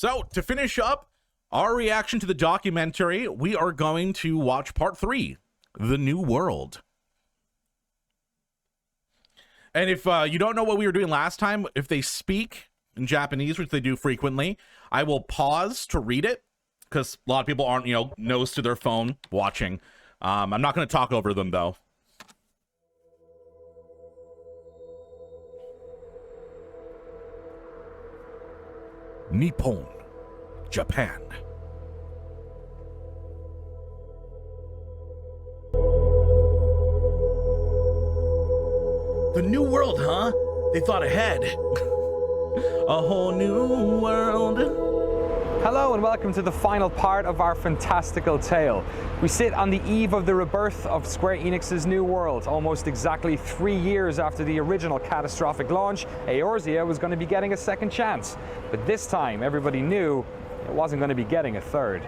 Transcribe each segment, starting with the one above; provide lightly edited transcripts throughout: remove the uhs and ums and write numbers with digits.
So, to finish up our reaction to the documentary, we are going to watch part 3, The New World. And if you don't know what we were doing last time, if they speak in Japanese, which they do frequently, I will pause to read it, because a lot of people aren't, nose to their phone watching. I'm not going to talk over them, though. Nippon, Japan. The new world, huh? They thought ahead. A whole new world. Hello and welcome to the final part of our fantastical tale. We sit on the eve of the rebirth of Square Enix's New World. Almost exactly 3 years after the original catastrophic launch, Eorzea was going to be getting a second chance. But this time, everybody knew it wasn't going to be getting a third.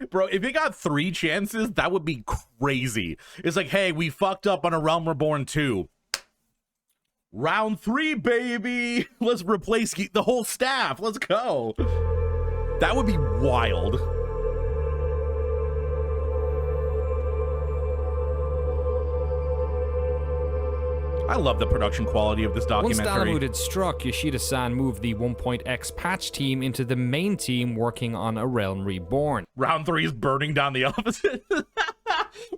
Bro, if it got 3 chances, that would be crazy. It's like, hey, we fucked up on A Realm Reborn 2. Round 3, baby! Let's replace the whole staff. Let's go. That would be wild. I love the production quality of this documentary. Once Dalamud had struck, Yoshida-san moved the 1.x patch team into the main team working on A Realm Reborn. Round 3 is burning down the opposite.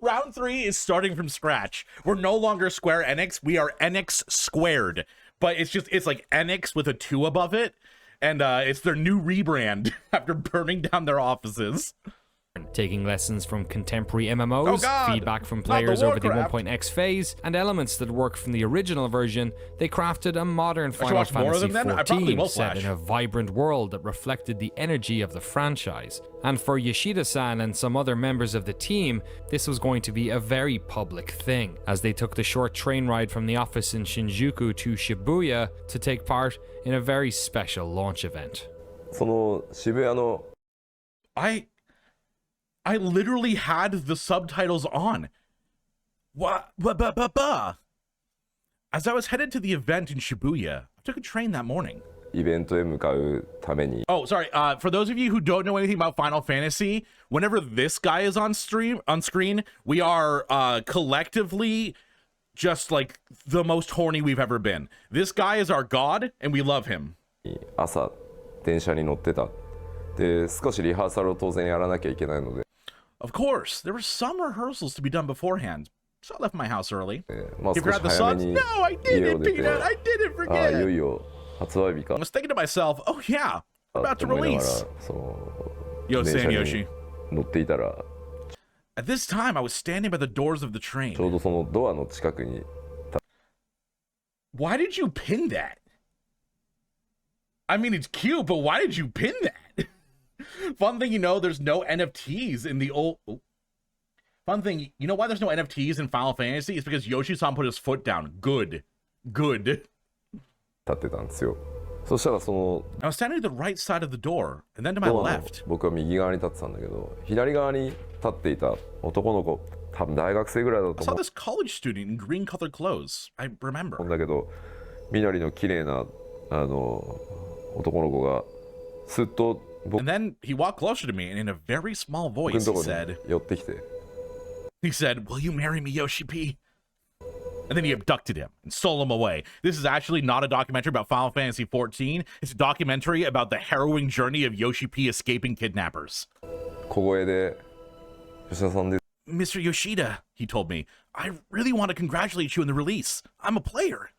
Round 3 is starting from scratch. We're no longer Square Enix. We are Enix squared. But it's like Enix with a 2 above it. And it's their new rebrand after burning down their offices. Taking lessons from contemporary MMOs, feedback from players over the 1.x phase, and elements that work from the original version, they crafted a modern Final Fantasy XIV set in a vibrant world that reflected the energy of the franchise. And for Yoshida-san and some other members of the team, this was going to be a very public thing, as they took the short train ride from the office in Shinjuku to Shibuya to take part in a very special launch event. I literally had the subtitles on. As I was headed to the event in Shibuya, I took a train that morning. Oh, sorry. For those of you who don't know anything about Final Fantasy, whenever this guy is on screen, we are collectively just like the most horny we've ever been. This guy is our god, and we love him. Of course, there were some rehearsals to be done beforehand, so I left my house early. You forgot the songs? No, I didn't, Peanut. I didn't forget. I was thinking to myself, oh yeah, we're about to release. Yo, Sanyoshi. At this time, I was standing by the doors of the train. Why did you pin that? I mean, it's cute, but why did you pin that? Fun thing, there's no NFTs in the old... Fun thing, you know why there's no NFTs in Final Fantasy? It's because Yoshi-san put his foot down. Good. I was standing at the right side of the door, and then to my left. I saw this college student in green-colored clothes. I remember. And then he walked closer to me, and in a very small voice, he said, "Will you marry me, Yoshi P?" And then he abducted him and stole him away. This is actually not a documentary about Final Fantasy XIV. It's a documentary about the harrowing journey of Yoshi P escaping kidnappers. Mr. Yoshida, he told me, I really want to congratulate you on the release. I'm a player.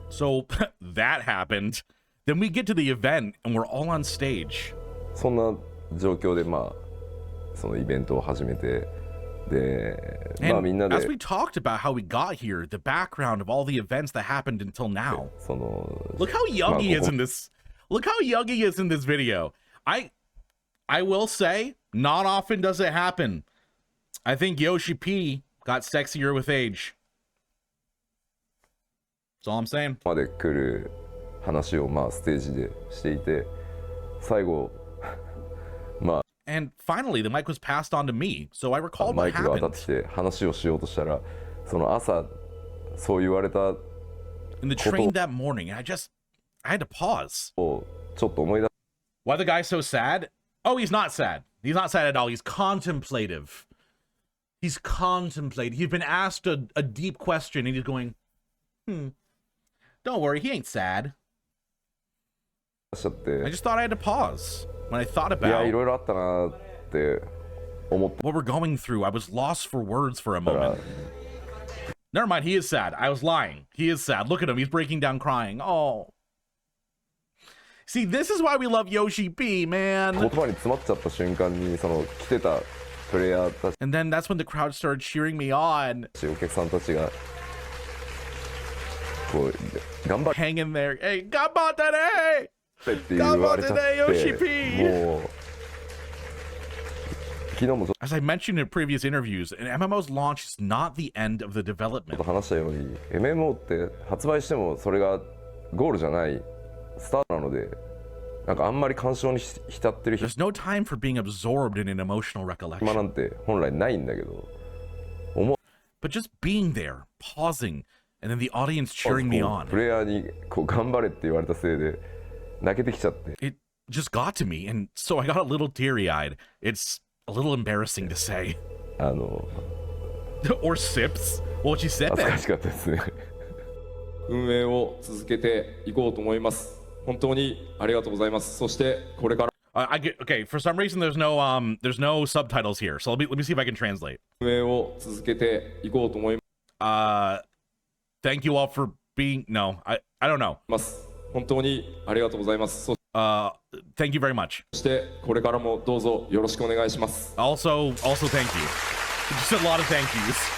So that happened. Then we get to the event and we're all on stage. And as we talked about how we got here, the background of all the events that happened until now. Look how young he is in this. Look how young he is in this video. I will say, not often does it happen. I think Yoshi P got sexier with age. That's all I'm saying. And finally, the mic was passed on to me, so I recalled what happened. In the train that morning, I had to pause. Why the guy so sad? Oh, he's not sad. He's not sad at all. He's contemplative. He's contemplating. He's been asked a deep question, and he's going, don't worry, he ain't sad. I just thought I had to pause when I thought about what we're going through. I was lost for words for a moment. Never mind, he is sad. I was lying. He is sad. Look at him. He's breaking down crying. Oh. See, this is why we love Yoshi P, man. And then that's when the crowd started cheering me on. Hang in there. Hey, ganbatte! Ganbatte, Yoshi P! As I mentioned in previous interviews, an MMO's launch is not the end of the development. There's no time for being absorbed in an emotional recollection. But just being there, pausing, and then the audience cheering me on. It just got to me, and so I got a little teary-eyed. It's a little embarrassing to say. Or sips. What you said there. I get, okay, for some reason there's no subtitles here, so let me see if I can translate. Thank you all for being, no, I don't know. Thank you very much. Also thank you. Just a lot of thank yous.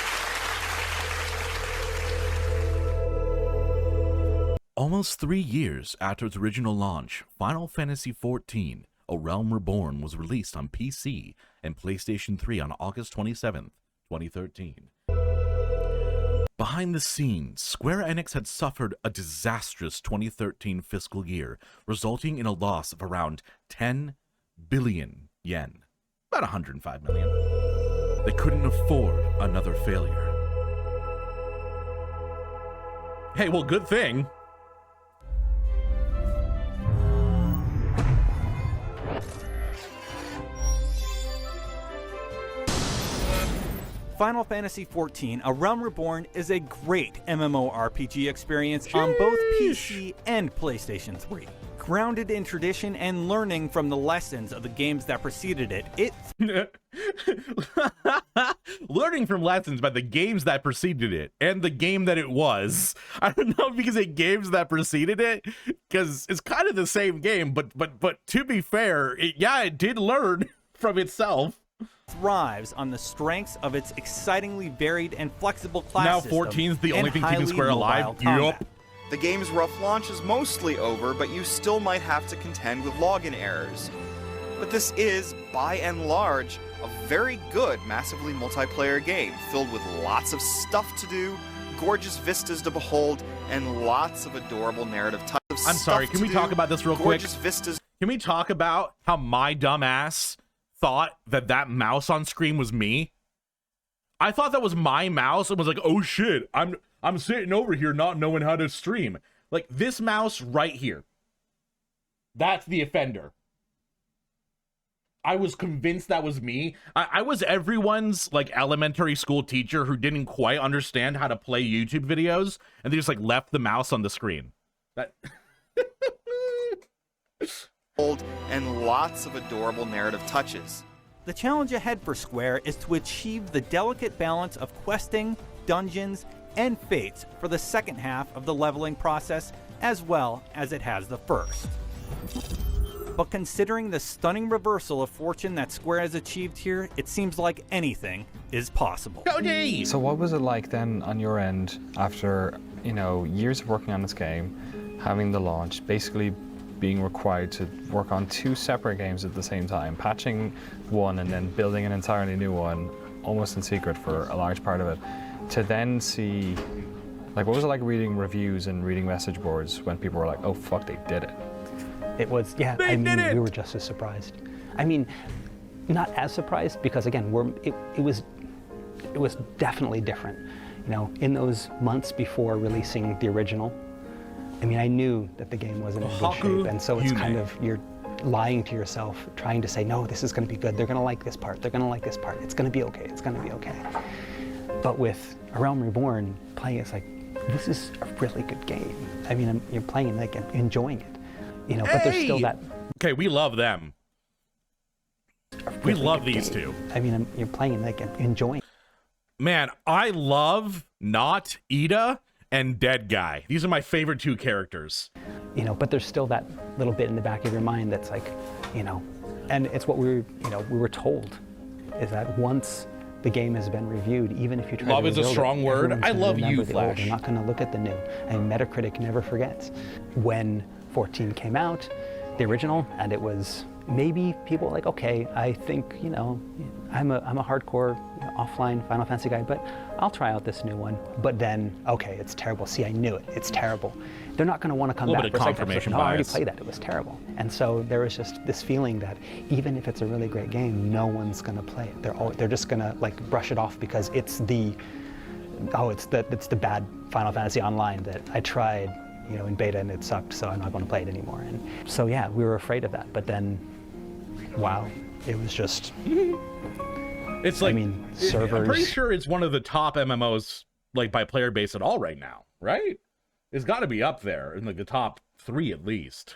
Almost 3 years after its original launch, Final Fantasy XIV: A Realm Reborn was released on PC and PlayStation 3 on August 27th, 2013. Behind the scenes, Square Enix had suffered a disastrous 2013 fiscal year, resulting in a loss of around 10 billion yen, about 105 million. They couldn't afford another failure. Hey, well, good thing. Final Fantasy XIV: A Realm Reborn is a great MMORPG experience on both PC and PlayStation 3. Grounded in tradition and learning from the lessons of the games that preceded it, learning from lessons by the games that preceded it and the game that it was. I don't know because it games that preceded it, because it's kind of the same game, but to be fair, it did learn from itself. Thrives on the strengths of its excitingly varied and flexible class now system. 14's the only thing keeping Square alive. Yup. The game's rough launch is mostly over, but you still might have to contend with login errors. But this is, by and large, a very good, massively multiplayer game, filled with lots of stuff to do, gorgeous vistas to behold, and lots of adorable narrative touches. I'm sorry, can we talk about this real quick? Vistas. Can we talk about how my dumb ass thought that mouse on screen was me? I thought that was my mouse and was like, oh shit, I'm sitting over here not knowing how to stream. Like, this mouse right here, that's the offender. I was convinced that was me. I was everyone's like elementary school teacher who didn't quite understand how to play YouTube videos, and they just like left the mouse on the screen. That and lots of adorable narrative touches. The challenge ahead for Square is to achieve the delicate balance of questing, dungeons, and fates for the second half of the leveling process, as well as it has the first. But considering the stunning reversal of fortune that Square has achieved here, it seems like anything is possible. Cody! So what was it like then on your end after, years of working on this game, having the launch, basically being required to work on 2 separate games at the same time, patching one and then building an entirely new one, almost in secret for a large part of it, to then see, like, what was it like reading reviews and reading message boards when people were like, oh fuck, they did it? It was, yeah, we were just as surprised. I mean, not as surprised because again, it was definitely different. You know, in those months before releasing the original, I mean, I knew that the game wasn't in good shape, and so it's kind of, you're lying to yourself, trying to say, no, this is going to be good. They're going to like this part. They're going to like this part. It's going to be okay. It's going to be okay. But with A Realm Reborn, playing it's like, this is a really good game. I mean, you're playing like enjoying it, you know. But there's still that. Okay, we love them. We love these two. I mean, you're playing like enjoying. Man, I love Not Ida and Dead Guy. These are my favorite two characters. You know, but there's still that little bit in the back of your mind that's like, you know, and it's what we were told, is that once the game has been reviewed, even if you try love to is a strong word. I love you, Flash. They're not going to look at the new. And Metacritic never forgets. When 14 came out, the original, and it was maybe people were like, okay, I think, you know, I'm a hardcore offline Final Fantasy guy, but I'll try out this new one. But then, okay, it's terrible. See, I knew it. It's terrible. They're not going to want to come back for a second episode. No, I already played that. It was terrible. And so there was just this feeling that even if it's a really great game, no one's going to play it. They're just going to like brush it off because it's the bad Final Fantasy Online that I tried, you know, in beta and it sucked, so I'm not going to play it anymore. And so yeah, we were afraid of that. But then, wow, it was just. It's like, I mean, servers. I'm pretty sure it's one of the top MMOs, like by player base at all right now, right? It's got to be up there in like the top 3 at least.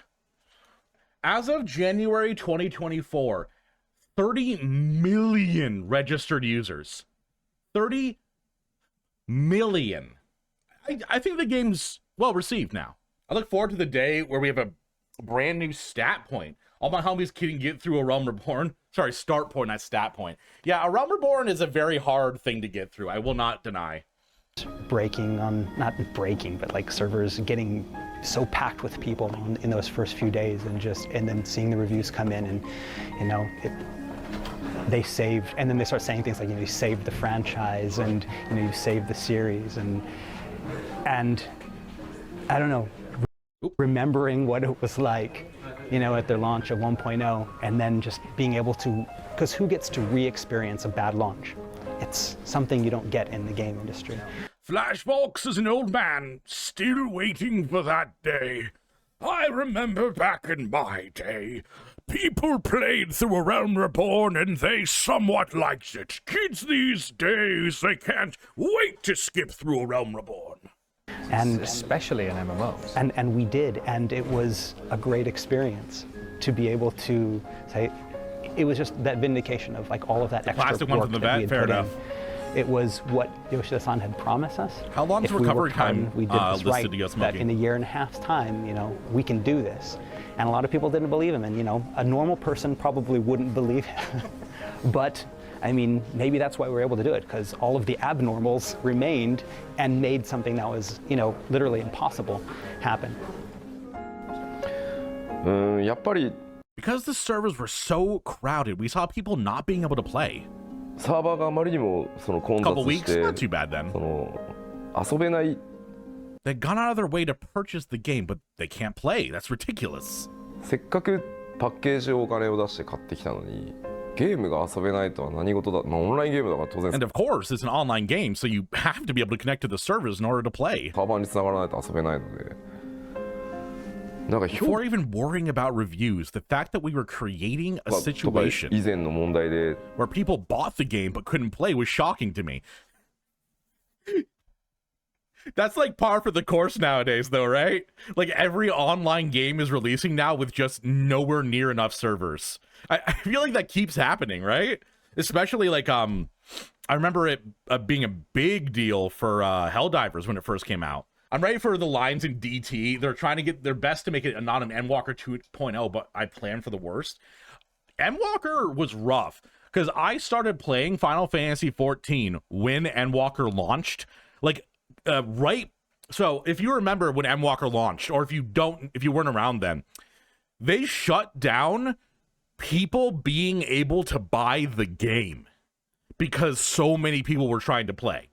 As of January 2024, 30 million registered users. 30 million. I think the game's well received now. I look forward to the day where we have a brand new stat point. All my homies can get through A Realm Reborn. Sorry, start point, not stat point. Yeah, A Realm Reborn is a very hard thing to get through. I will not deny. Breaking on, not breaking, but like servers getting so packed with people in those first few days, and then seeing the reviews come in, and you know, they saved, and then they start saying things like, you know, you saved the franchise, and you know, you saved the series, and I don't know, remembering what it was like, you know, at their launch of 1.0, and then just being able to, because who gets to re-experience a bad launch? It's something you don't get in the game industry. Flashbox is an old man, still waiting for that day. I remember back in my day, people played through A Realm Reborn and they somewhat liked it. Kids these days, they can't wait to skip through A Realm Reborn. And especially in MMOs. And we did, and it was a great experience to be able to say, it was just that vindication of like all of that extra plastic work one from the that we vet, had fair put enough. in. It was what Yoshida-san had promised us. How long is recovery time we did this right, to go smoking? that in a year and a half's time, you know, we can do this. And a lot of people didn't believe him, and you know, a normal person probably wouldn't believe him. But I mean, maybe that's why we were able to do it, because all of the abnormals remained and made something that was, you know, literally impossible happen. Because the servers were so crowded, we saw people not being able to play. A couple weeks, not too bad then. They've gone out of their way to purchase the game, but they can't play. That's ridiculous. And of course, it's an online game, so you have to be able to connect to the servers in order to play. Before even worrying about reviews, the fact that we were creating a situation where people bought the game but couldn't play was shocking to me. That's like par for the course nowadays, though, right? Like every online game is releasing now with just nowhere near enough servers. I feel like that keeps happening, right? Especially like I remember it being a big deal for Helldivers when it first came out. I'm ready for the lines in DT. They're trying to get their best to make it not an Endwalker 2.0, but I planned for the worst. Endwalker was rough because I started playing Final Fantasy 14 when Endwalker launched. Like right. So if you remember when Endwalker launched, or if you weren't around then, they shut down people being able to buy the game because so many people were trying to play.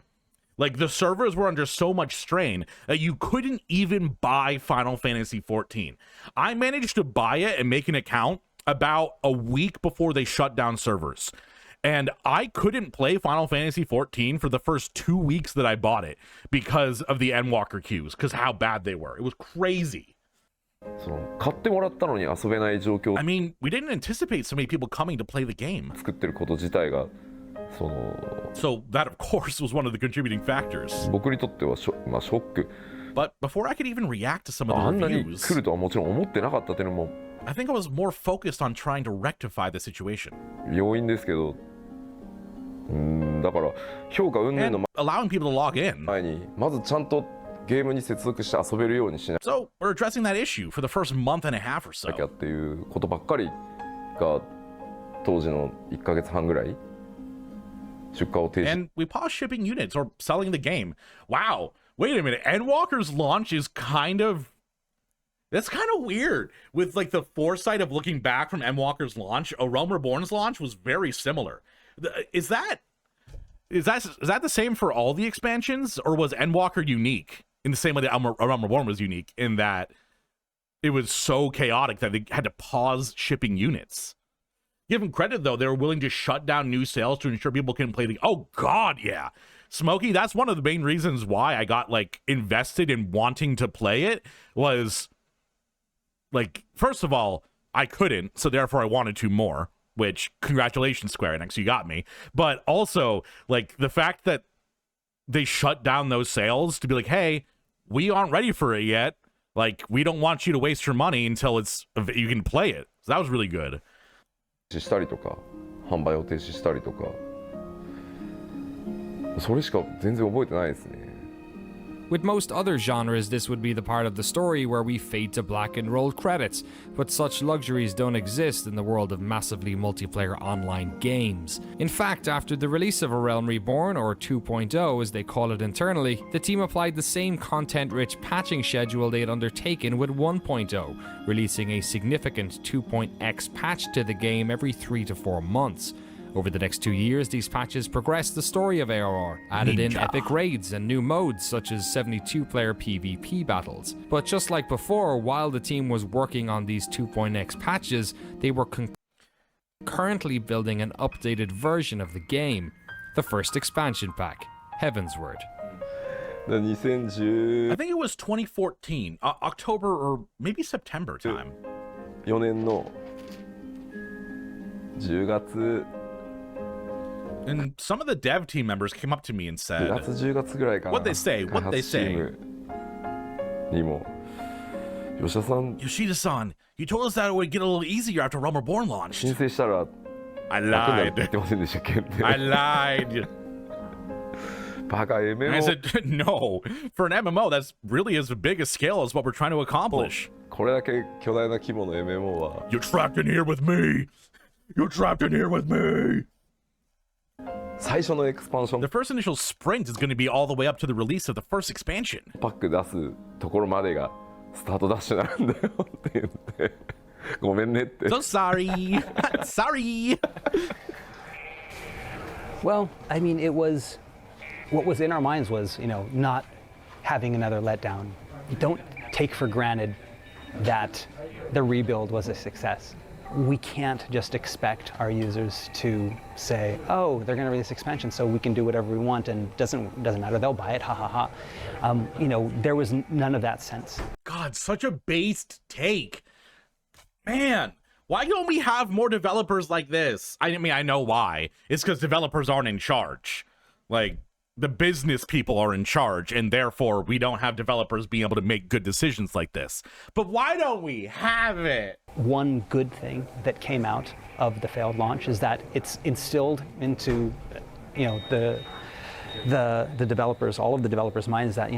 Like, the servers were under so much strain that you couldn't even buy Final Fantasy 14. I managed to buy it and make an account about a week before they shut down servers. And I couldn't play Final Fantasy XIV for the first 2 weeks that I bought it because of the Endwalker queues, because how bad they were. It was crazy. I mean, we didn't anticipate so many people coming to play the game. So that, of course, was one of the contributing factors. But before I could even react to some of the reviews, I think I was more focused on trying to rectify the situation. And allowing people to log in. So we're addressing that issue for the first month and a half or so. And we paused shipping units or selling the game. Wow, wait a minute. Endwalker's launch is that's kind of weird. With like the foresight of looking back from Endwalker's launch, A Realm Reborn's launch was very similar. Is that the same for all the expansions, or was Endwalker unique in the same way that A Realm Reborn was unique in that it was so chaotic that they had to pause shipping units? Give them credit, though. They were willing to shut down new sales to ensure people can play the... Oh, God, yeah. Smokey, that's one of the main reasons why I got, like, invested in wanting to play it was, like, first of all, I couldn't, so therefore I wanted to more, which, congratulations, Square Enix, you got me. But also, like, the fact that they shut down those sales to be like, hey, we aren't ready for it yet. Like, we don't want you to waste your money until you can play it. So that was really good. With most other genres, this would be the part of the story where we fade to black and roll credits, but such luxuries don't exist in the world of massively multiplayer online games. In fact, after the release of A Realm Reborn, or 2.0 as they call it internally, the team applied the same content-rich patching schedule they had undertaken with 1.0, releasing a significant 2.x patch to the game every 3 to 4 months. Over the next 2 years, these patches progressed the story of ARR, added in epic raids and new modes such as 72-player PvP battles. But just like before, while the team was working on these 2.x patches, they were currently building an updated version of the game, the first expansion pack, Heavensward. I think it was 2014, October or maybe September time. And some of the dev team members came up to me and said, what'd they say? Yoshida-san, you told us that it would get a little easier after Realm Reborn launched. I lied. I lied. And I said, no, for an MMO, that's really as big a scale as what we're trying to accomplish. You're trapped in here with me. You're trapped in here with me. The first initial sprint is going to be all the way up to the release of the first expansion. So sorry. Sorry. Well, I mean, what was in our minds was, not having another letdown. Don't take for granted that the rebuild was a success. We can't just expect our users to say, oh, they're going to release expansion, so we can do whatever we want, and doesn't matter, they'll buy it, ha ha ha. There was none of that sense. God, such a based take. Man, why don't we have more developers like this? I mean, I know why. It's because developers aren't in charge. Like, the business people are in charge, and therefore we don't have developers being able to make good decisions like this. But why don't we have it? One good thing that came out of the failed launch is that it's instilled into, the developers, all of the developers' minds that,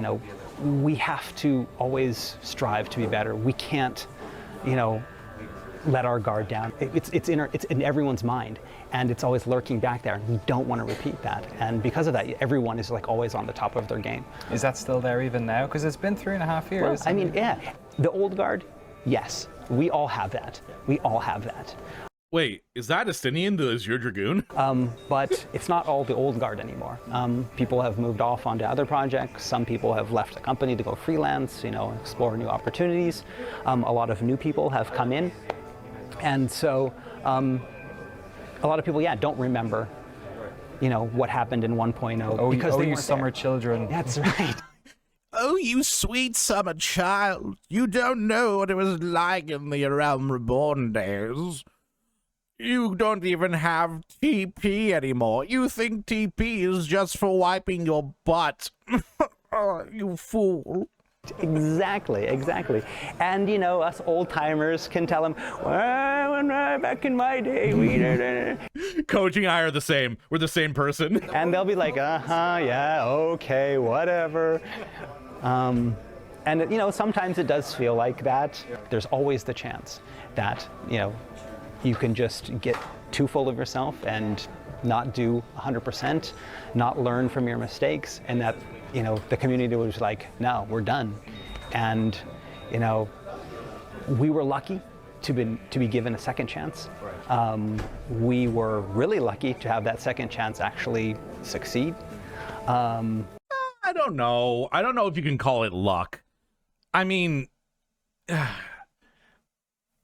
we have to always strive to be better. We can't, let our guard down. It's in everyone's mind, and it's always lurking back there, and we don't want to repeat that. And because of that, everyone is like always on the top of their game. Is that still there even now? Because it's been 3.5 years. Well, I mean, yeah, the old guard, yes, we all have that. We all have that. Wait, is that Estinian, the Azure Dragoon? But it's not all the old guard anymore. People have moved off onto other projects. Some people have left the company to go freelance, explore new opportunities. A lot of new people have come in. And so a lot of people, don't remember, what happened in 1.0 because they you weren't summer there. children. That's right. Oh, you sweet summer child. You don't know what it was like in the Realm Reborn days. You don't even have TP anymore. You think TP is just for wiping your butt. Oh, you fool. Exactly. And, us old-timers can tell them, well, back in my day, we did. Coach and I are the same. We're the same person. And they'll be like, yeah, okay, whatever. And, sometimes it does feel like that. There's always the chance that, you can just get too full of yourself and not do 100%, not learn from your mistakes, and that, the community was like, no, we're done. And, we were lucky to be given a second chance. We were really lucky to have that second chance actually succeed. I don't know. I don't know if you can call it luck. I mean,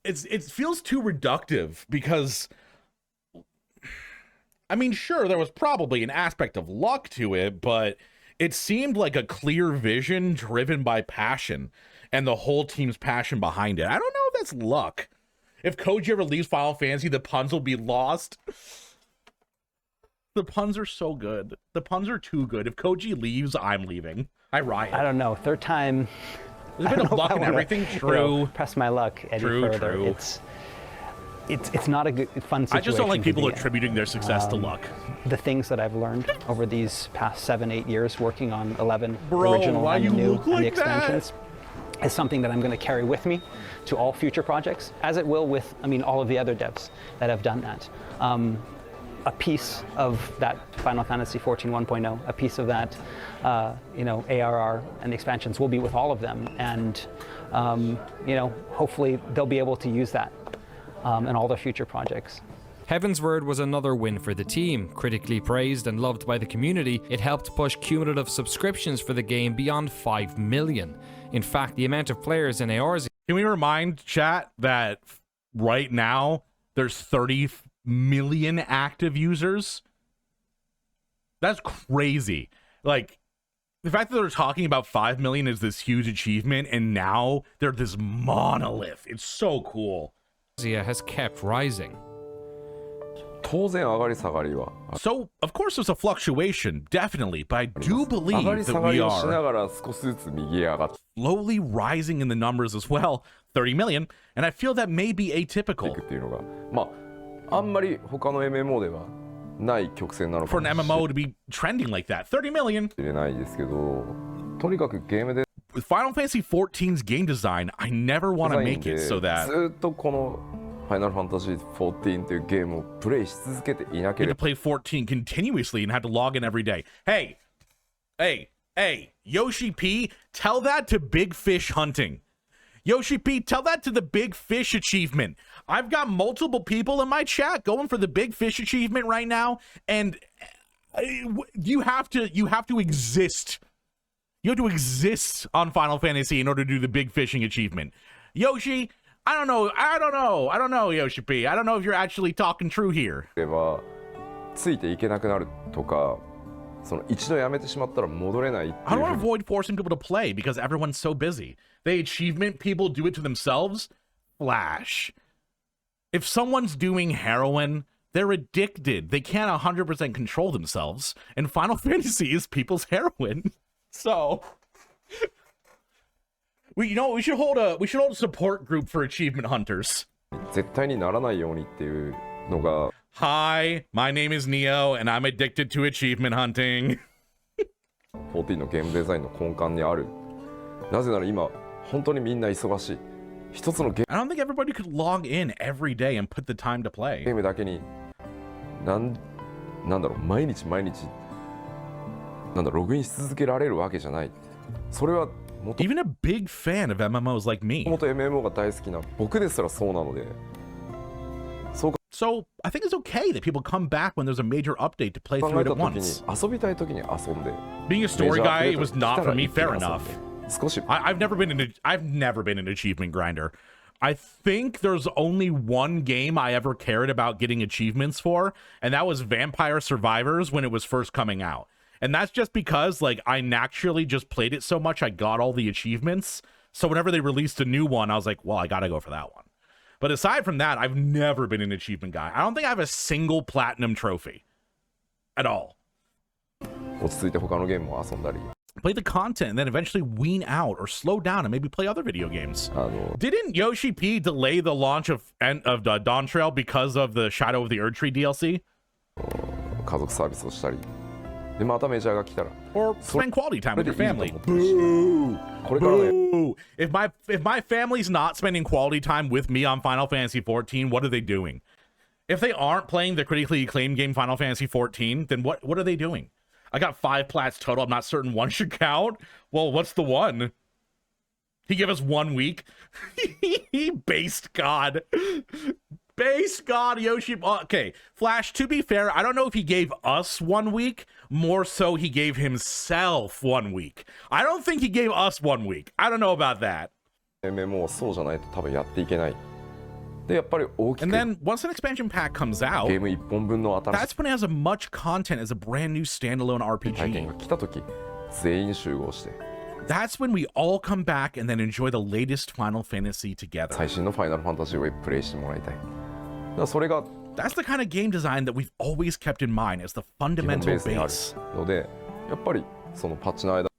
it feels too reductive because, I mean, sure, there was probably an aspect of luck to it, but it seemed like a clear vision driven by passion and the whole team's passion behind it. I don't know if that's luck. If Koji ever leaves Final Fantasy, the puns will be lost. The puns are so good. The puns are too good. If Koji leaves, I'm leaving. I riot. I don't know. Third time. There's a bit of luck and everything. True. Press my luck any further. True. It's not a good, fun situation. I just don't like people attributing their success to luck. The things that I've learned over these past 7-8 years working on 11 original and the new and the expansions is something that I'm going to carry with me to all future projects, as it will with, all of the other devs that have done that. A piece of that Final Fantasy XIV 1.0, a piece of that, ARR and the expansions will be with all of them, and hopefully they'll be able to use that in all their future projects. Heavensward was another win for the team. Critically praised and loved by the community, it helped push cumulative subscriptions for the game beyond 5 million. In fact, the amount of players in AR's... Can we remind chat that right now there's 30 million active users? That's crazy. Like, the fact that they're talking about 5 million is this huge achievement, and now they're this monolith. It's so cool. Has kept rising. So, of course, there's a fluctuation, definitely, but I do believe that we are slowly rising in the numbers as well. 30 million, and I feel that may be atypical. For an MMO to be trending like that. 30 million. With Final Fantasy XIV's game design, I never want to make it so that Final Fantasy XIV というゲームをプレイし続けていなければ to play 14 continuously and had to log in every day. Hey, Yoshi P, tell that to Big Fish Hunting. Yoshi P, tell that to the Big Fish achievement. I've got multiple people in my chat going for the Big Fish achievement right now, and you have to exist. You have to exist on Final Fantasy in order to do the Big Fishing achievement. Yoshi, I don't know, Yoshi P. I don't know if you're actually talking true here. ついていけなくなるとか、その一度やめてしまったら戻れないっていう。I don't want to avoid forcing people to play because everyone's so busy. The achievement people do it to themselves. Flash. If someone's doing heroin, they're addicted. They can't 100% control themselves. And Final Fantasy is people's heroin. So, we should hold a support group for achievement hunters. 絶対にならないようにっていうのが。Hi, my name is Neo, and I'm addicted to achievement hunting. 14のゲームデザインの根幹にある。なぜなら今本当にみんな忙しい。一つのゲーム。I don't think everybody could log in every day and put the time to play. ゲームだけになんだろう毎日ログインし続けられるわけじゃない。それはEven a big fan of MMOs like me. もともと MMO が大好きな僕ですらそうなので。So I think it's okay that people come back when there's a major update to play through it at once. 遊びたい時に遊んで。Being a story guy, it was not for me. Fair enough. I've never been an achievement grinder. I think there's only one game I ever cared about getting achievements for, and that was Vampire Survivors when it was first coming out. And that's just because, like, I naturally just played it so much I got all the achievements. So whenever they released a new one, I was like, well, I gotta go for that one. But aside from that, I've never been an achievement guy. I don't think I have a single platinum trophy at all. Play the content and then eventually wean out or slow down and maybe play other video games. Didn't Yoshi P delay the launch of Dawn Trail because of the Shadow of the Erdtree DLC? Or spend quality time with your family. Boo! Boo! If my family's not spending quality time with me on Final Fantasy XIV, what are they doing? If they aren't playing the critically acclaimed game Final Fantasy XIV, then what are they doing? I got 5 plats total. I'm not certain one should count. Well, what's the one? He gave us 1 week. Based God. Based God, Yoshi. Okay, Flash, to be fair, I don't know if he gave us 1 week. More so, he gave himself 1 week. I don't think he gave us 1 week. I don't know about that. And then once an expansion pack comes out, that's when it has as much content as a brand new standalone RPG. That's when we all come back and then enjoy the latest Final Fantasy together. That's the kind of game design that we've always kept in mind as the fundamental base.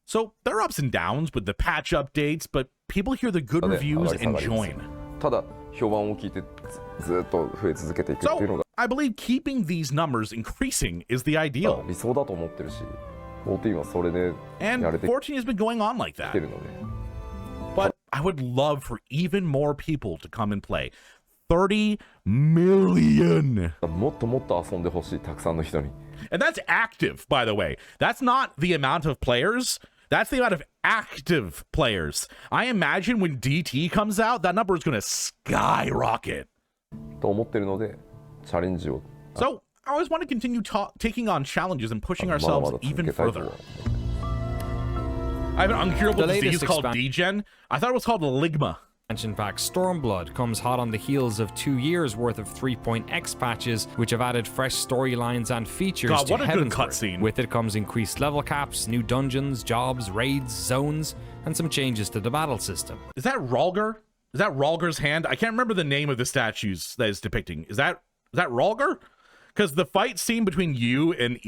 So there are ups and downs with the patch updates, but people hear the good reviews and join. So I believe keeping these numbers increasing is the ideal. And 14 has been going on like that. But I would love for even more people to come and play. 30 million. And that's active, by the way. That's not the amount of players. That's the amount of active players. I imagine when DT comes out, that number is going to skyrocket. So I always want to continue taking on challenges and pushing ourselves even further. I have an uncurable disease called Degen. I thought it was called Ligma. Expansion pack Stormblood comes hot on the heels of 2 years worth of 3.x patches, which have added fresh storylines and features to Heavensward. With it comes increased level caps, new dungeons, jobs, raids, zones, and some changes to the battle system. Is that Rhalgr? Is that Rhalgr's hand? I can't remember the name of the statues that is depicting. Is that Rhalgr? Because the fight scene between you and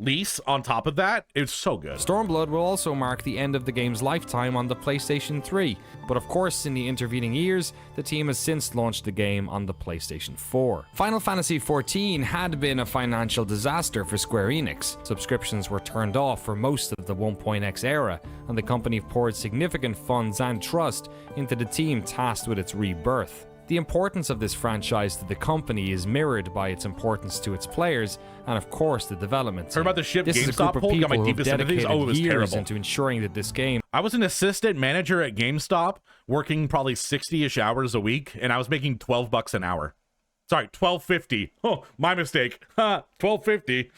Lise on top of that, it's so good. Stormblood will also mark the end of the game's lifetime on the PlayStation 3, but of course in the intervening years, the team has since launched the game on the PlayStation 4. Final Fantasy XIV had been a financial disaster for Square Enix. Subscriptions were turned off for most of the 1.x era, and the company poured significant funds and trust into the team tasked with its rebirth. The importance of this franchise to the company is mirrored by its importance to its players and, of course, the development team. Heard about the ship GameStop pulled? Got my deepest sympathies. Oh, it was terrible. Into ensuring that this game. I was an assistant manager at GameStop, working probably 60-ish hours a week, and I was making $12 an hour. Sorry, $12.50. Oh, my mistake. $12.50.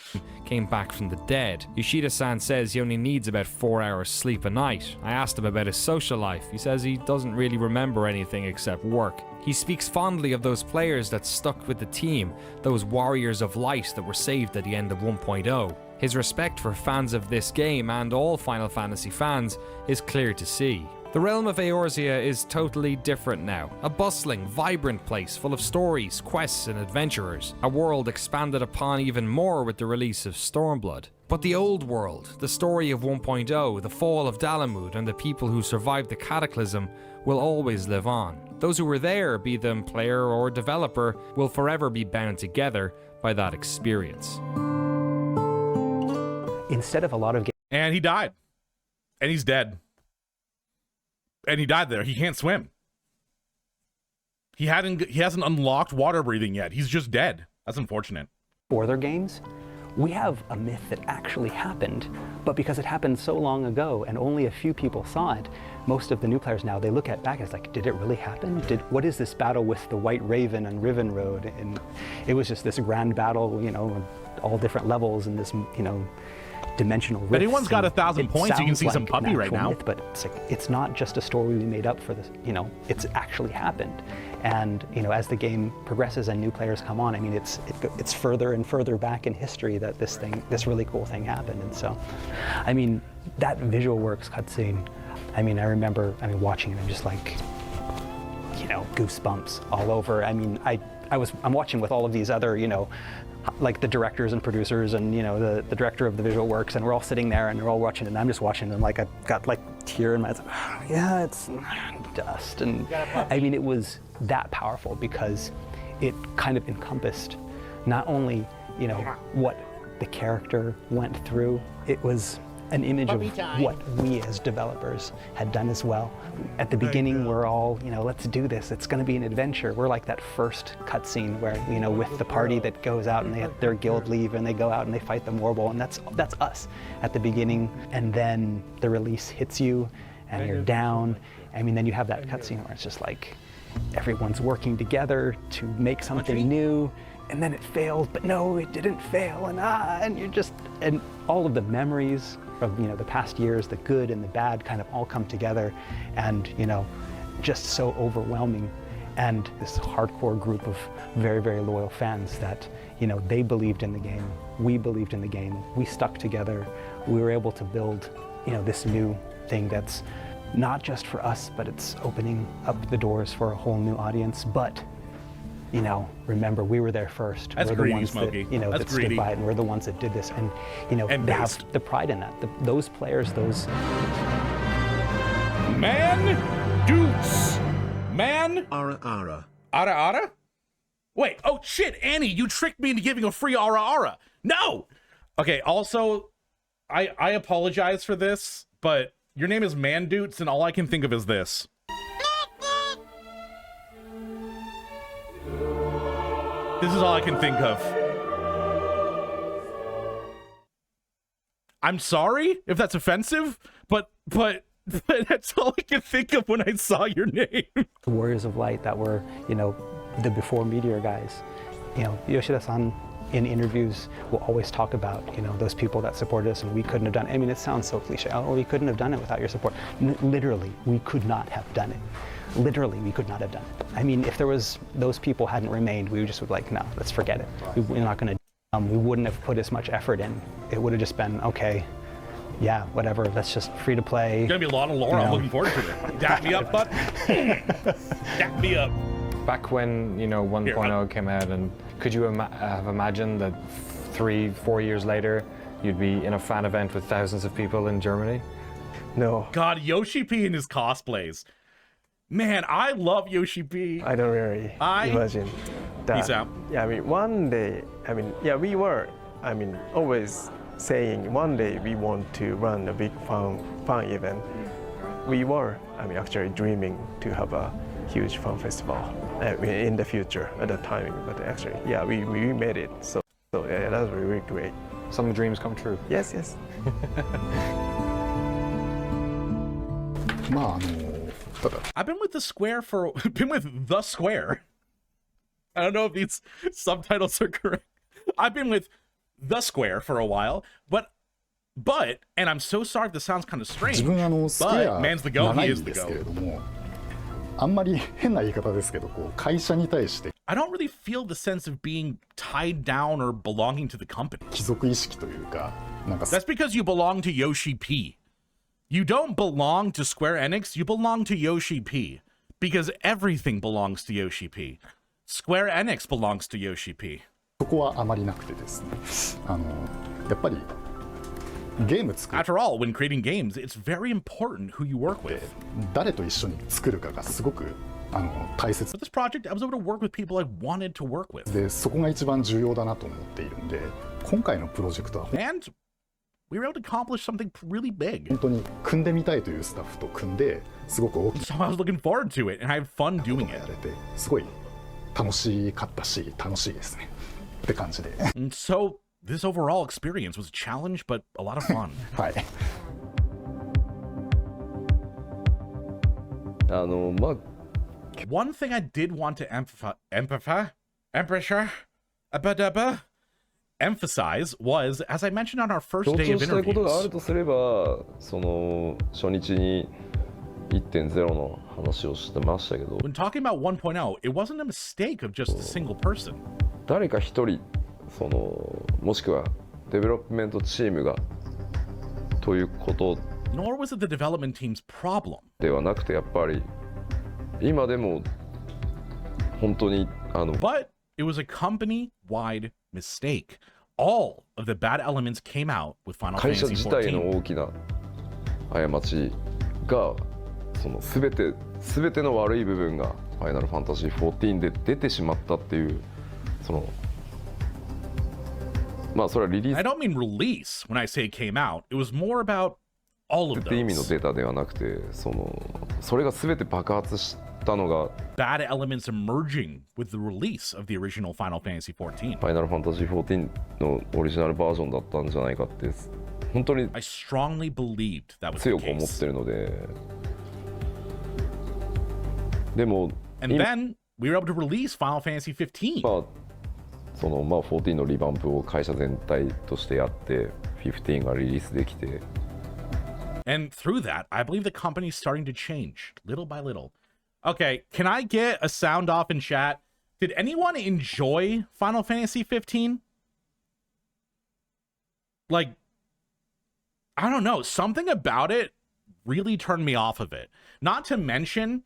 Came back from the dead. Yoshida-san says he only needs about 4 hours sleep a night. I asked him about his social life. He says he doesn't really remember anything except work. He speaks fondly of those players that stuck with the team, those warriors of light that were saved at the end of 1.0. His respect for fans of this game and all Final Fantasy fans is clear to see. The realm of Eorzea is totally different now. A bustling, vibrant place full of stories, quests, and adventurers. A world expanded upon even more with the release of Stormblood. But the old world, the story of 1.0, the fall of Dalamud, and the people who survived the cataclysm will always live on. Those who were there, be them player or developer, will forever be bound together by that experience. Instead of a lot of games. And he died. And he's dead. And he died there. He can't swim. He hasn't unlocked water breathing yet. He's just dead. That's unfortunate. For their games, we have a myth that actually happened, but because it happened so long ago and only a few people saw it, most of the new players now, they look at back and it's like, did it really happen? What is this battle with the White Raven and Riven Road? And it was just this grand battle, you know, all different levels and this, you know, dimensional rifts. If anyone's got 1,000 points, you can see some puppy right now. Myth, but it's like, it's not just a story we made up for this, you know, it's actually happened. And, you know, as the game progresses and new players come on, I mean, it's further and further back in history that this really cool thing happened. And so, I mean, that visual works cutscene, I mean, I remember, watching it and just like, you know, goosebumps all over. I mean, I'm watching with all of these other, you know, like the directors and producers and, you know, the director of the visual works, and we're all sitting there and they're all watching, and I'm just watching, and like I've got like tear in my eyes, like, oh, yeah, it's dust. And I mean, it was that powerful because it kind of encompassed not only, you know, what the character went through, it was an image of what we as developers had done as well. At the beginning, we're all, you know, let's do this, it's going to be an adventure. We're like that first cutscene where, you know, with the party that goes out and they have their guild leave and they go out and they fight the Morbull, and that's us at the beginning. And then the release hits you and you're down. I mean, then you have that cutscene where it's just like everyone's working together to make something new, and then it failed, but no, it didn't fail, and you're just, and all of the memories of, you know, the past years, the good and the bad kind of all come together, and, you know, just so overwhelming. And this hardcore group of very, very loyal fans that, you know, they believed in the game, we believed in the game, we stuck together, we were able to build, you know, this new thing that's not just for us, but it's opening up the doors for a whole new audience. But, you know, remember, we were there first. That's we're greedy, the ones Smokey. that, you know, That's that greedy. stood by it, and we're the ones that did this. And, you know, And they have the pride in that. Those players, those... Man Dukes. Man. Ara Ara. Ara Ara? Wait, oh shit, Annie, you tricked me into giving a free Ara Ara. No! Okay, also, I apologize for this, but your name is Mandoots, and all I can think of is this. This is all I can think of. I'm sorry if that's offensive, but that's all I can think of when I saw your name. The Warriors of Light that were, you know, the before Meteor guys. You know, Yoshida-san in interviews will always talk about, you know, those people that supported us, and we couldn't have done it. I mean, it sounds so cliche. Oh, we couldn't have done it without your support. Literally, we could not have done it. Literally, we could not have done it. I mean, if there was, those people hadn't remained, we just would like, no, let's forget it. We're not going to, we wouldn't have put as much effort in. It would have just been, okay, yeah, whatever, that's just free to play. It's gonna be a lot of lore, you know. I'm looking forward to it. Dap me up, bud. Dap me up. Back when, you know, 1.0 came out, and could you have imagined that 3-4 years later, you'd be in a fan event with thousands of people in Germany? No. God, Yoshi P and his cosplays. Man, I love Yoshi P. I don't really imagine that. Peace out. Yeah, I mean, one day, I mean, yeah, we were, I mean, always saying one day we want to run a big fun event. We were, I mean, actually dreaming to have a huge fun festival in the future at that time. But actually, yeah, we made it. So yeah, that was really great. Some dreams come true. Yes, yes. I've been with the Square I don't know if these subtitles are correct. I've been with the Square for a while, but, and I'm so sorry if this sounds kind of strange, but man's the go, he is the go. I don't really feel the sense of being tied down or belonging to the company. That's because you belong to Yoshi P. You don't belong to Square Enix, you belong to Yoshi P. Because everything belongs to Yoshi P. Square Enix belongs to Yoshi P. After all, when creating games, it's very important who you work with. With this project, I was able to work with people I wanted to work with. And we were able to accomplish something really big. So I was looking forward to it, and I had fun doing it. And so this overall experience was a challenge, but a lot of fun. One thing I did want to emphasize was, as I mentioned on our first day of interviews. ことがあるとすれば、その初日に 1.0 の話をしてましたけど。When talking about 1.0, it wasn't a mistake of just a single person. 誰か一人、そのもしくはデベロップメントチームがということ。Nor was it the development team's problem. ではなくてやっぱり今でも本当にBut it was a company-wide mistake. All of the bad elements came out with Final Fantasy 会社自体の大きな過ちがその全ての悪い部分がファイナルファンタジー14で出てしまったっていうそのまあそれはリリース I don't mean release when I say it came out. It was more about all of those. って意味のデータではなくてそれが全て爆発したのが bad elements emerging with the release of the original Final Fantasy 14. ファイナルファンタジー14のオリジナルバージョンだったんじゃないかって本当に I strongly believed that was the 強く思っ case. てるのででも And then we were able to release Final Fantasy 15. まあそのまあ14のリバンプを会社全体としてやって15がリリースできて And through that, I believe the company's starting to change little by little. Okay, can I get a sound off in chat? Did anyone enjoy Final Fantasy 15? Like, I don't know. Something about it really turned me off of it. Not to mention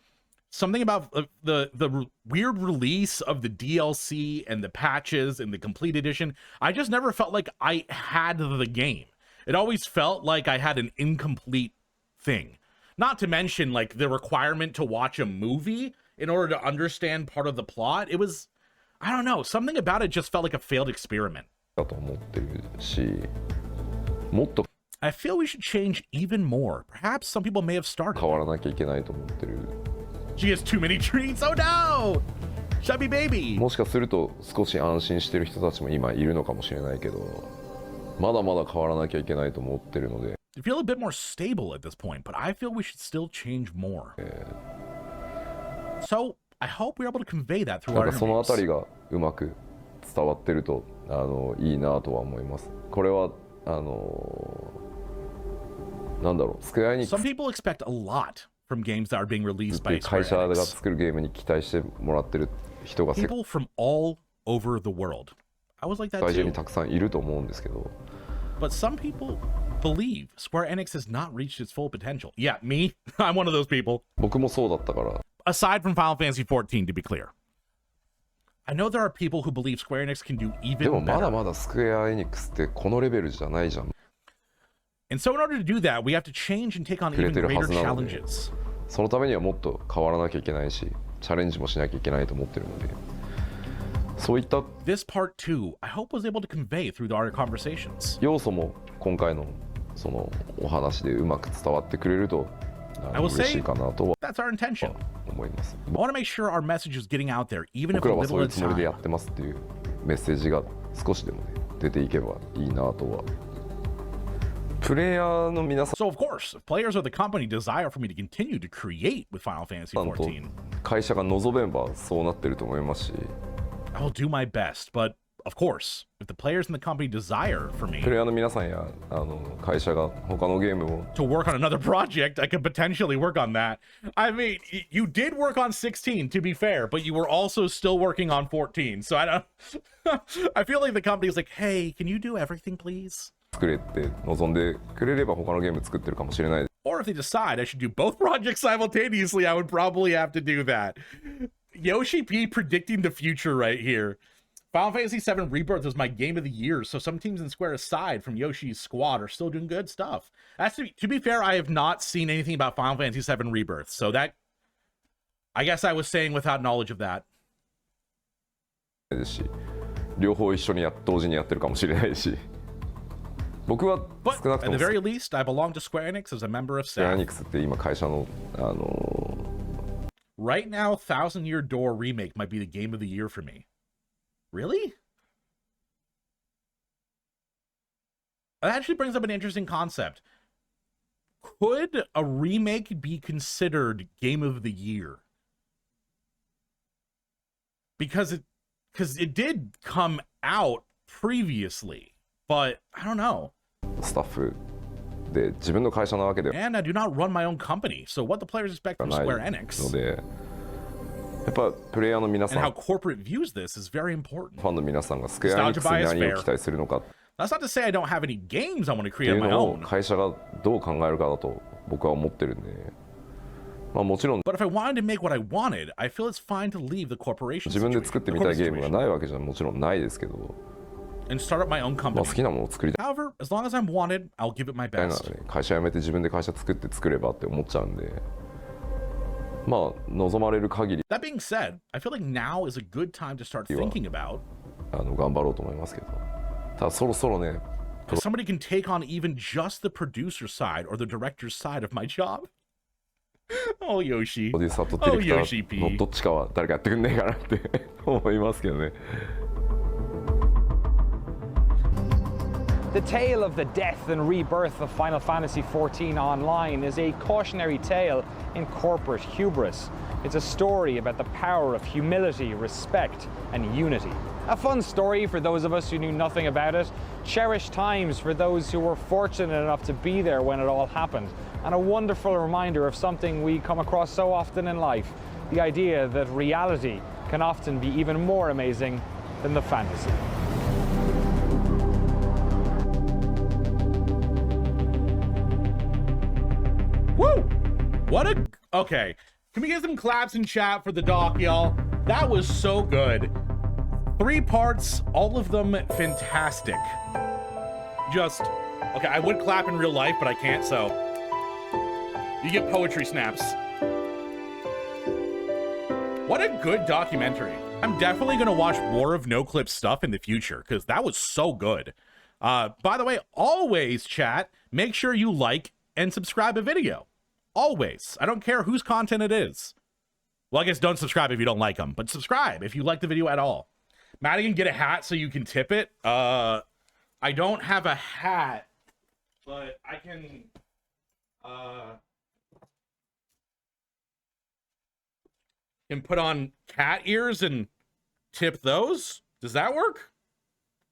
something about the weird release of the DLC and the patches and the complete edition. I just never felt like I had the game. It always felt like I had an incomplete thing. Not to mention, like, the requirement to watch a movie in order to understand part of the plot. It was, I don't know, something about it just felt like a failed experiment. だと思ってるし、もっと I feel we should change even more. Perhaps some people may have started. 変わらなきゃいけないと思ってる。She has too many treats. Oh no! Chubby baby. もしかすると少し安心してる人たちも今いるのかもしれないけど、まだまだ変わらなきゃいけないと思ってるので。I feel a bit more stable at this point, but I feel we should still change more. So I hope we're able to convey that through our interviews. そのあたりがうまく伝わってるといいなとは思います。これはなんだろう、スクエアエニックス Some people expect a lot from games that are being released by 会 Square 社が Enix. 作るゲームに期待してもらってる人が世 People from all over the world. I was like that 界中 too. にたくさんいると思うんですけど。But some people believe Square Enix has not reached its full potential. Yeah, me. I'm one of those people. 僕もそうだったから。Aside from Final Fantasy 14, to be clear. I know there are people who believe Square Enix can do でも even まだ better. まだスクエアエニックスってこのレベルじゃないじゃん。 And so in order to do that, we have to change and take on くれ even てるは greater ずなので、 challenges. そのためにはもっと変わらなきゃいけないし、チャレンジもしなきゃいけないと思ってるので、そういった This part too, I hope was able to convey through our conversations. 要素も今回のそのお話でうまく伝わってくれると I will 嬉し say いかなとは that's our intention. 思います。 I want to make sure our message is getting out there, even if 僕 a らは little そういう at つもりで a や time. ってますっていうメッセージが少しでもね出ていけばいいなとは。プレイヤーの皆さん So of course, if players of the company desire for me to continue to create with Final Fantasy と 14, 会社が望めばそうなってると思いますし、 I will do my best. But of course, if the players in the company desire for me プレイヤーの皆さんや会社が他のゲームを to work on another project, I could potentially work on that. I mean, you did work on 16, to be fair, but you were also still working on 14. So I don't. I feel like the company is like, hey, can you do everything, please? 作れって望んでくれれば他のゲーム作ってるかもしれない。 Or if they decide I should do both projects simultaneously, I would probably have to do that. Yoshi P predicting the future right here. Final Fantasy VII Rebirth was my game of the year, so some teams in Square aside from Yoshi's squad are still doing good stuff. To be fair, I have not seen anything about Final Fantasy VII Rebirth, so that I guess I was saying without knowledge of that. ですし、両方一緒に同時にやってるかもしれないし。僕は But 少なく at と the も very least, I belong to Square Enix as a member of スクエアエ staff. ニックスって今会社のRight now, Thousand Year Door Remake might be the game of the year for me. Really? That actually brings up an interesting concept. Could a remake be considered game of the year? Because it did come out previously, but I don't know. スタッフで自分の会社なわけで And I do not run my own company, so what the players expect from Square Enix ので、やっぱプレイヤーの皆さ and ん、 how corporate views this is very important. ファンの皆さんがスクエアエニックスに何を期待するのか That's not to say I don't have any games I want to って create い on う my のを own. 会社がどう考えるかだと僕は思ってるんで、まあもちろん But if I wanted to make what I wanted, I feel it's fine to leave the corporation 自分で作ってみたいゲームが situation ないわけじゃもちろんないですけど、 and start up my own まあ company. 好きなものを作りたい However, as long as I'm wanted, I'll give it my なら best. ね、会社辞めて自分で会社作って作ればって思っちゃうんで、まあ望まれる限り That being said, I feel like now is a good time to start thinking about 頑張ろうと思いますけど、ただそろそろね if somebody can take on even just the producer side or the director's side of my job. Oh, Yoshi. プロデューサーとディレクタ Yoshi ーの P. どっちかは誰かやってくんねえかなって思いますけどね。 The tale of the death and rebirth of Final Fantasy XIV Online is a cautionary tale in corporate hubris. It's a story about the power of humility, respect, and unity. A fun story for those of us who knew nothing about it, cherished times for those who were fortunate enough to be there when it all happened, and a wonderful reminder of something we come across so often in life, the idea that reality can often be even more amazing than the fantasy. Woo! What a... Okay. Can we get some claps in chat for the doc, y'all? That was so good. 3 parts, all of them fantastic. Just... Okay, I would clap in real life, but I can't, so... You get poetry snaps. What a good documentary. I'm definitely going to watch more of noclip stuff in the future, because that was so good. By the way, always, chat, make sure you like and subscribe a video. Always. I don't care whose content it is. Well, I guess don't subscribe if you don't like them, but subscribe if you like the video at all. Madigan, get a hat so you can tip it. I don't have a hat, but I can, put on cat ears and tip those. Does that work?